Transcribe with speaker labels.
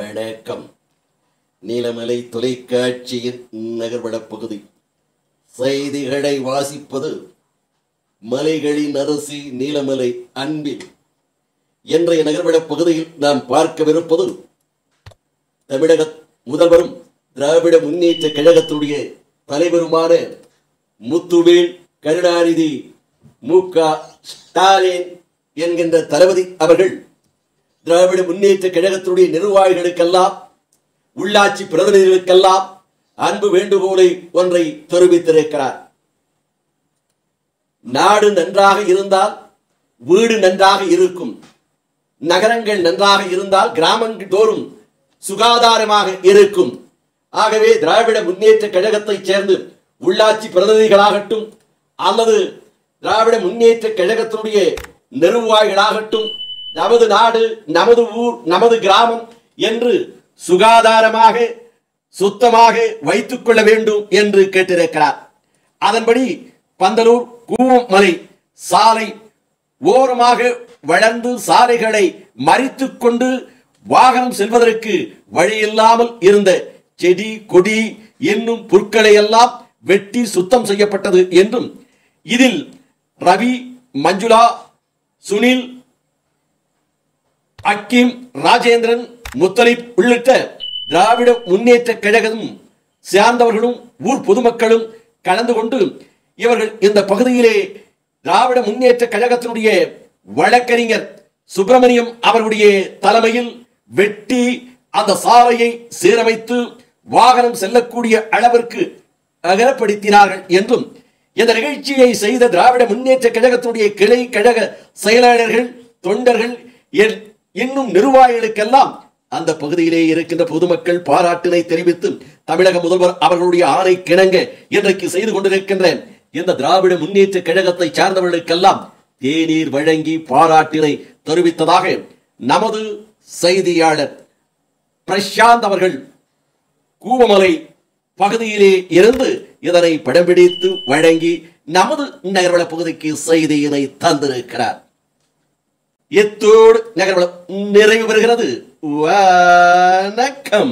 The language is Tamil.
Speaker 1: வணக்கம். நீலமலை தொலைக்காட்சியின் நகர்வட பகுதி செய்திகளை வாசிப்பது மலைகளின் அரசி நீலமலை அன்பில். இன்றைய நகர்வட பகுதியில் நாம் பார்க்கவிருப்பது தமிழக முதல்வரும் திராவிட முன்னேற்ற கழகத்துடைய தலைவருமான முத்துவேல் கருணாநிதி மு.க. ஸ்டாலின் என்கின்ற தளபதி அவர்கள் திராவிட முன்னேற்ற கழகத்துடைய நிர்வாகிகளுக்கெல்லாம் உள்ளாட்சி பிரதிநிதிகளுக்கெல்லாம் அன்பு வேண்டுகோளை ஒன்றை தெரிவித்திருக்கிறார். நாடு நன்றாக இருந்தால் வீடு நன்றாக இருக்கும், நகரங்கள் நன்றாக இருந்தால் கிராமங்கள் தோறும் சுகாதாரமாக இருக்கும். ஆகவே திராவிட முன்னேற்ற கழகத்தைச் சேர்ந்து உள்ளாட்சி பிரதிநிதிகளாகட்டும் அல்லது திராவிட முன்னேற்ற கழகத்தினுடைய நிர்வாகிகளாகட்டும், நமது நாடு, நமது ஊர், நமது கிராமம் என்று சுகாதாரமாக சுத்தமாக வைத்துக் கொள்ள வேண்டும் என்று கேட்டிருக்கிறார். அதன்படி பந்தலூர் கூவமலை சாலை ஓரமாக வளர்ந்து சாலைகளை மறித்துக் கொண்டு வாகனம் செல்வதற்கு வழியில்லாமல் இருந்த செடி கொடி என்னும் புற்களை எல்லாம் வெட்டி சுத்தம் செய்யப்பட்டது என்றும், இதில் ரவி, மஞ்சுளா, சுனில், அக்கீம், ராஜேந்திரன், முத்தலிப் உள்ளிட்ட திராவிட முன்னேற்ற கழகம் சார்ந்தவர்களும் ஊர் பொதுமக்களும் கலந்து கொண்டு இவர்கள் இந்த பகுதியிலே திராவிட முன்னேற்ற கழகத்தினுடைய வழக்கறிஞர் சுப்பிரமணியம் அவர்களுடைய தலைமையில் வெட்டி அந்த சாலையை சீரமைத்து வாகனம் செல்லக்கூடிய அளவிற்கு அகலப்படுத்தினார்கள் என்றும், இந்த நிகழ்ச்சியை செய்த திராவிட முன்னேற்ற கழகத்தினுடைய கிளை கழக செயலாளர்கள், தொண்டர்கள், இன்னும் நிர்வாகிகளுக்கெல்லாம் அந்த பகுதியிலே இருக்கின்ற பொதுமக்கள் பாராட்டினை தெரிவித்து தமிழக முதல்வர் அவர்களுடைய ஆணை கிணங்க இன்றைக்கு செய்து கொண்டிருக்கின்ற இந்த திராவிட முன்னேற்ற கழகத்தை சார்ந்தவர்களுக்கெல்லாம் தேநீர் வழங்கி பாராட்டினை தெரிவித்ததாக நமது செய்தியாளர் பிரசாந்த் அவர்கள் கூவமலை பகுதியிலே இருந்து இதனை படம் பிடித்து வழங்கி நமது நகர்வள பகுதிக்கு செய்தியினை தந்திருக்கிறார். இத்தோடு நகர்வளம் நிறைவு பெறுகிறது. வணக்கம்.